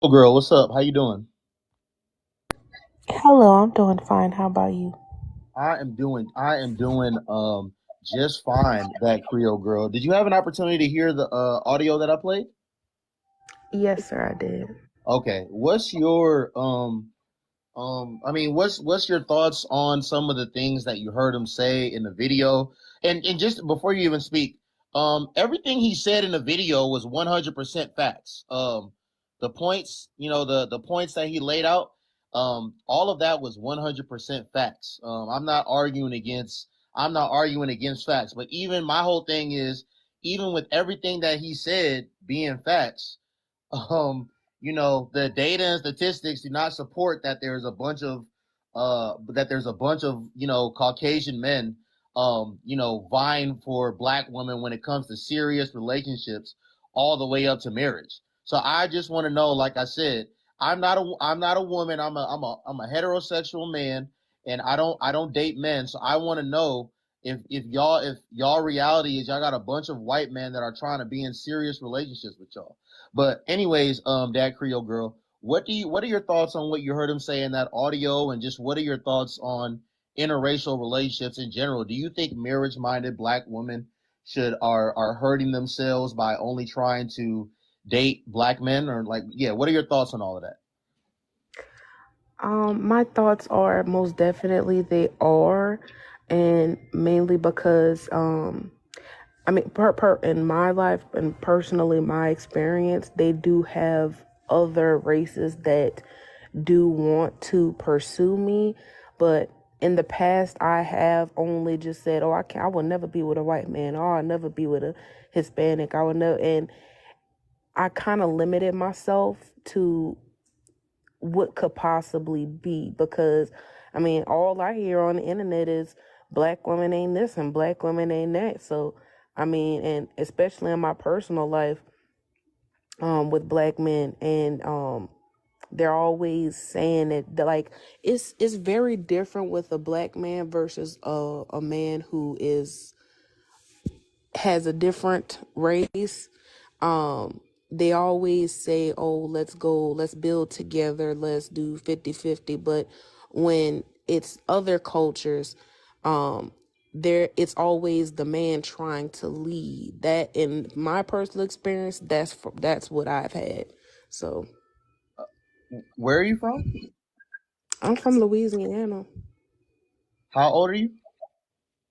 Oh, girl, what's up? How you doing? Hello, I'm doing fine. How about you? I am doing just fine, that Creole girl. Did you have an opportunity to hear the audio that I played? Yes, sir, I did. Okay. What's your I mean, what's your thoughts on some of the things that you heard him say in the video? And just before you even speak, everything he said in the video was 100% facts. The points, the points that he laid out, all of that was 100% facts. I'm not arguing against facts, but even my whole thing is, even with everything that he said being facts, the data and statistics do not support that there's a bunch of Caucasian men vying for black women when it comes to serious relationships all the way up to marriage. So I just want to know, like I said, I'm not a woman. I'm a heterosexual man, and I don't date men. So I want to know if y'all reality is y'all got a bunch of white men that are trying to be in serious relationships with y'all. But anyways, Dad Creole girl, what are your thoughts on what you heard him say in that audio, and just what are your thoughts on interracial relationships in general? Do you think marriage-minded black women are hurting themselves by only trying to date black men, or like, yeah, what are your thoughts on all of that? My thoughts are most definitely they are, and mainly because I mean, in my life and personally my experience, they do have other races that do want to pursue me, but in the past I have only just said, "Oh, I will never be with a white man. Oh, I'll never be with a Hispanic. I will never," and I kind of limited myself to what could possibly be because I mean all I hear on the internet is black women ain't this and black women ain't that. So I mean, and especially in my personal life, with black men, and they're always saying that like it's very different with a black man versus a man who is has a different race. um they always say, oh, let's go, let's build together, let's do 50-50. But when it's other cultures, um there it's always the man trying to lead. That in my personal experience, that's what I've had. So Where are you from? I'm from Louisiana. How old are you?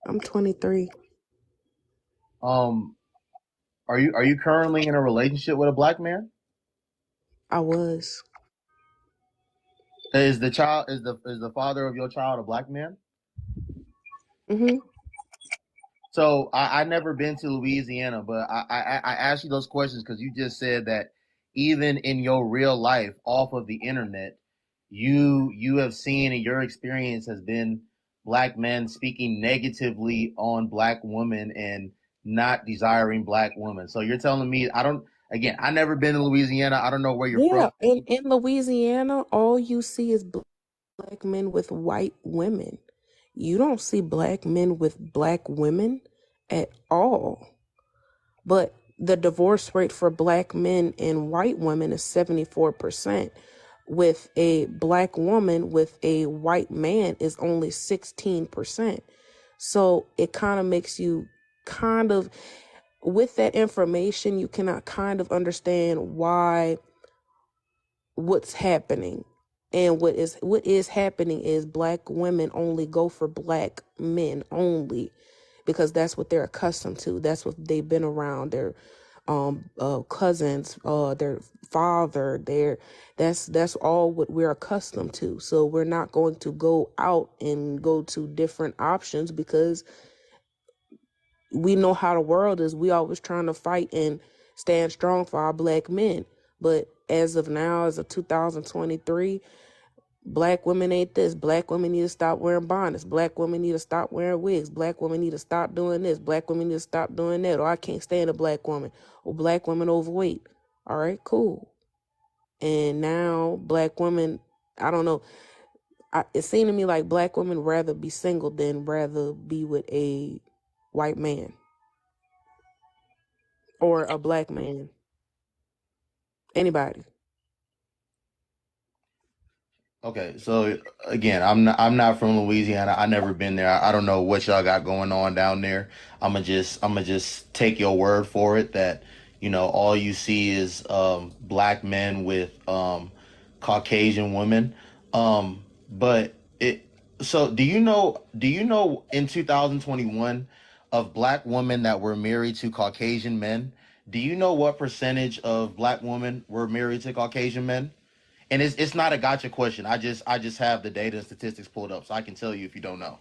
I'm 23. Um, are you currently in a relationship with a black man? I was. Is the father of your child a black man? Hmm. So I never been to Louisiana, but I asked you those questions because you just said that even in your real life, off of the internet, you have seen, and your experience has been black men speaking negatively on black women and not desiring black women. So you're telling me, I don't, again, I never been to Louisiana. I don't know where you're from. Yeah, in Louisiana, all you see is black men with white women. You don't see black men with black women at all. But the divorce rate for black men and white women is 74%. With a black woman with a white man is only 16%. So it kind of makes you kind of, with that information, you cannot kind of understand why what's happening. And what is happening is black women only go for black men only because that's what they're accustomed to. That's what they've been around. Their cousins, their father, their that's all what we're accustomed to. So we're not going to go out and go to different options because we know how the world is. We always trying to fight and stand strong for our black men. But as of now, as of 2023, black women ain't this. Black women need to stop wearing bonnets. Black women need to stop wearing wigs. Black women need to stop doing this. Black women need to stop doing that. Or I can't stand a black woman. Or black women overweight. All right, cool. And now black women, I don't know. It seemed to me like black women rather be single than rather be with a white man or a black man. Anybody. Okay, so again, I'm not from Louisiana. I never been there. I don't know what y'all got going on down there. I'm gonna just take your word for it that all you see is black men with Caucasian women. But it so do you know in 2021 of black women that were married to Caucasian men? Do you know what percentage of black women were married to Caucasian men? And it's not a gotcha question. I just have the data and statistics pulled up, so I can tell you if you don't know.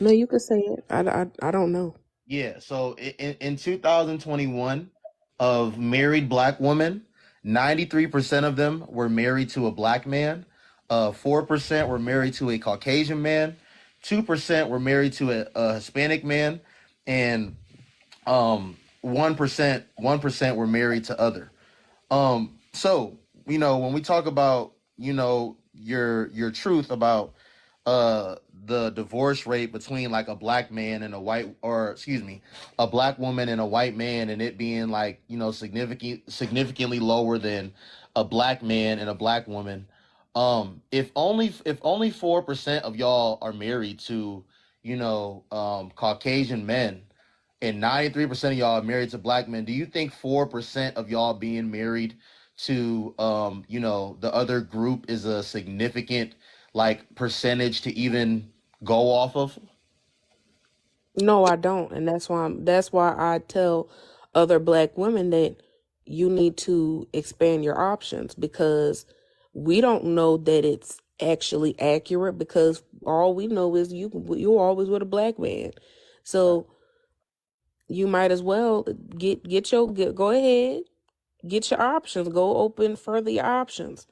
No, you could say it. I don't know. Yeah. So in 2021, of married black women, 93% of them were married to a black man. 4% were married to a Caucasian man. 2% were married to a Hispanic man, and 1% were married to other. So when we talk about your truth about the divorce rate between like a black man and a white, or excuse me, a black woman and a white man, and it being like significantly lower than a black man and a black woman. If only 4% of y'all are married to Caucasian men, and 93% of y'all are married to black men, do you think 4% of y'all being married to the other group is a significant like percentage to even go off of? No, I don't, and that's why I tell other black women that you need to expand your options because we don't know that it's actually accurate because all we know is you always with a black man. Right. So you might as well go ahead, get your options, go open further your options.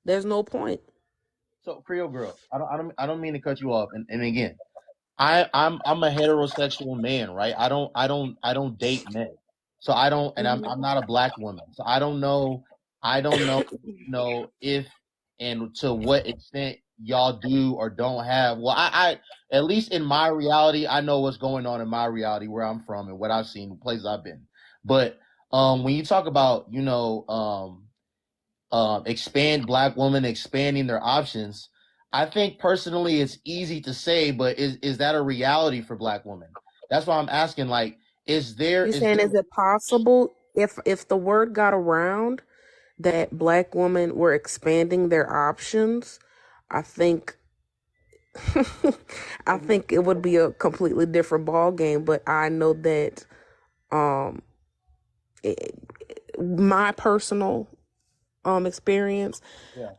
There's no point. So Creole girl, I don't mean to cut you off, and again, I'm a heterosexual man, right? I don't date men. So I don't, and I'm Mhm. not a black woman. So I don't know if and to what extent y'all do or don't have. Well, I at least in my reality, I know what's going on in my reality where I'm from and what I've seen, the places I've been. But when you talk about, expand black women expanding their options, I think personally it's easy to say, but is that a reality for black women? That's why I'm asking, like, is there You're is saying, there is it possible if the word got around that black women were expanding their options? I think I think it would be a completely different ball game. But I know that um, it, my personal experience, Yeah.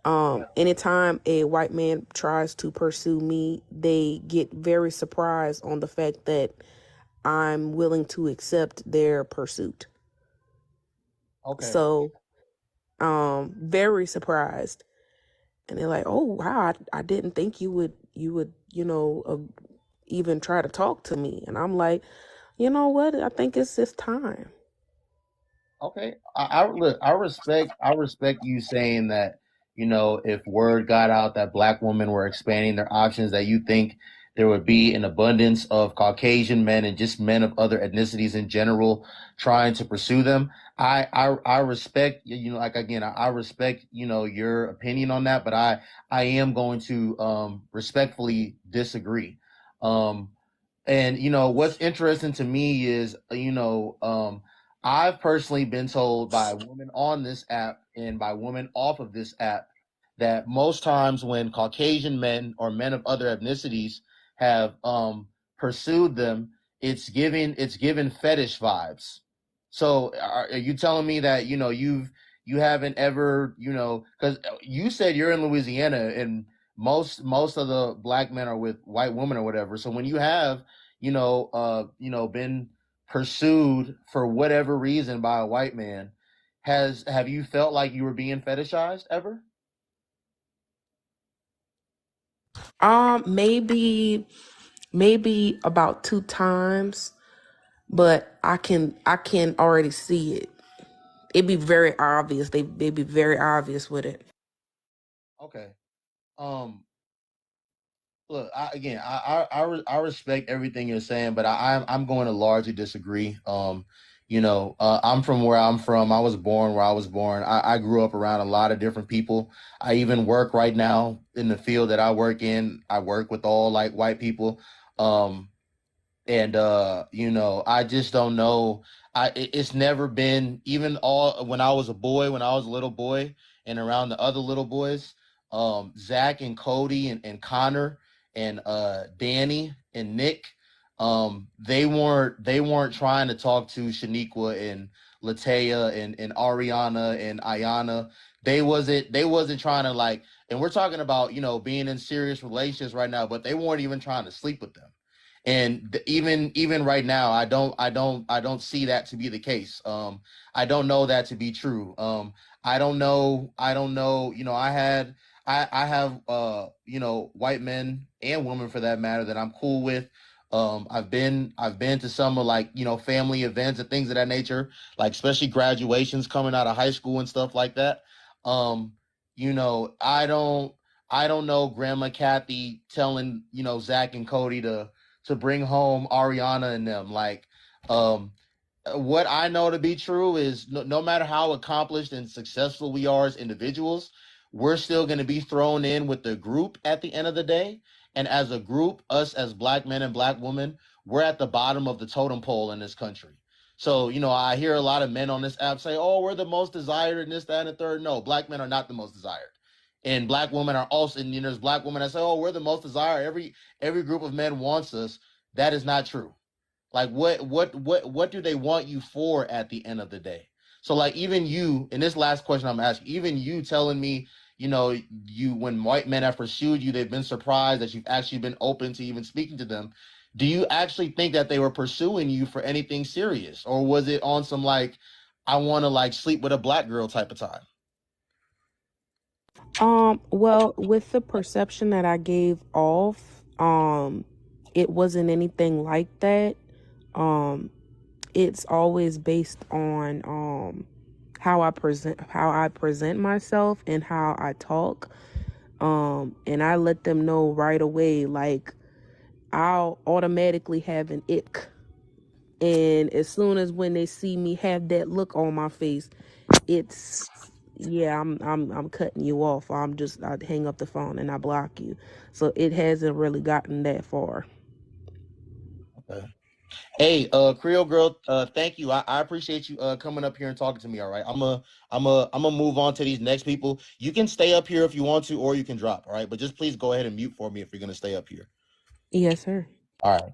anytime a white man tries to pursue me, they get very surprised on the fact that I'm willing to accept their pursuit. Okay. So very surprised, and they're like, "Oh wow, I didn't think you would even try to talk to me." And I'm like, you know what? I think it's time. Okay, look. I respect you saying that. If word got out that black women were expanding their options, that you think there would be an abundance of Caucasian men and just men of other ethnicities in general trying to pursue them. I respect like again I respect your opinion on that, but I am going to respectfully disagree. Um, and what's interesting to me is, I've personally been told by women on this app and by women off of this app that most times when Caucasian men or men of other ethnicities have pursued them, it's given fetish vibes. So are you telling me that you haven't ever, because you said you're in Louisiana and most of the black men are with white women or whatever. So when you have been pursued for whatever reason by a white man, have you felt like you were being fetishized ever? Maybe about two times, but I can already see it. It'd be very obvious. They'd be very obvious with it. Okay. Um. Look, again, I respect everything you're saying, but I'm going to largely disagree. I'm from where I'm from. I was born where I was born. I grew up around a lot of different people. I even work right now in the field that I work in. I work with all like white people. Um, and I just don't know. It's never been, even all when I was a boy, when I was a little boy and around the other little boys, Zach and Cody and Connor and Danny and Nick, they weren't trying to talk to Shaniqua and Latea and Ariana and Ayana. They wasn't trying to, like, and we're talking about, being in serious relationships right now, but they weren't even trying to sleep with them. And even right now, I don't see that to be the case. I don't know that to be true. I don't know. I have white men and women for that matter that I'm cool with. I've been to some of, like, family events and things of that nature, like especially graduations coming out of high school and stuff like that. Um, I don't know Grandma Kathy telling, Zach and Cody to bring home Ariana and them. Like, um, what I know to be true is, no matter how accomplished and successful we are as individuals, we're still going to be thrown in with the group at the end of the day. And as a group, us as black men and black women, we're at the bottom of the totem pole in this country. So, I hear a lot of men on this app say, oh, we're the most desired in this, that, and the third. No, black men are not the most desired. And black women are also, and there's black women that say, oh, we're the most desired. Every group of men wants us. That is not true. Like, what do they want you for at the end of the day? So, like, even you, in this last question I'm asking, even you telling me, you, when white men have pursued you, they've been surprised that you've actually been open to even speaking to them. Do you actually think that they were pursuing you for anything serious, or was it on some, like, I want to, like, sleep with a black girl type of time? Well, with the perception that I gave off, it wasn't anything like that. Um, it's always based on how I present myself and how I talk. And I let them know right away, like, I'll automatically have an ick. And as soon as when they see me have that look on my face, it's, yeah, I'm cutting you off. I hang up the phone and I block you. So it hasn't really gotten that far. Okay. Hey, Creole girl, thank you. I appreciate you coming up here and talking to me. All right, I'm gonna move on to these next people. You can stay up here if you want to, or you can drop. All right, but just please go ahead and mute for me if you're gonna stay up here. Yes, sir. All right.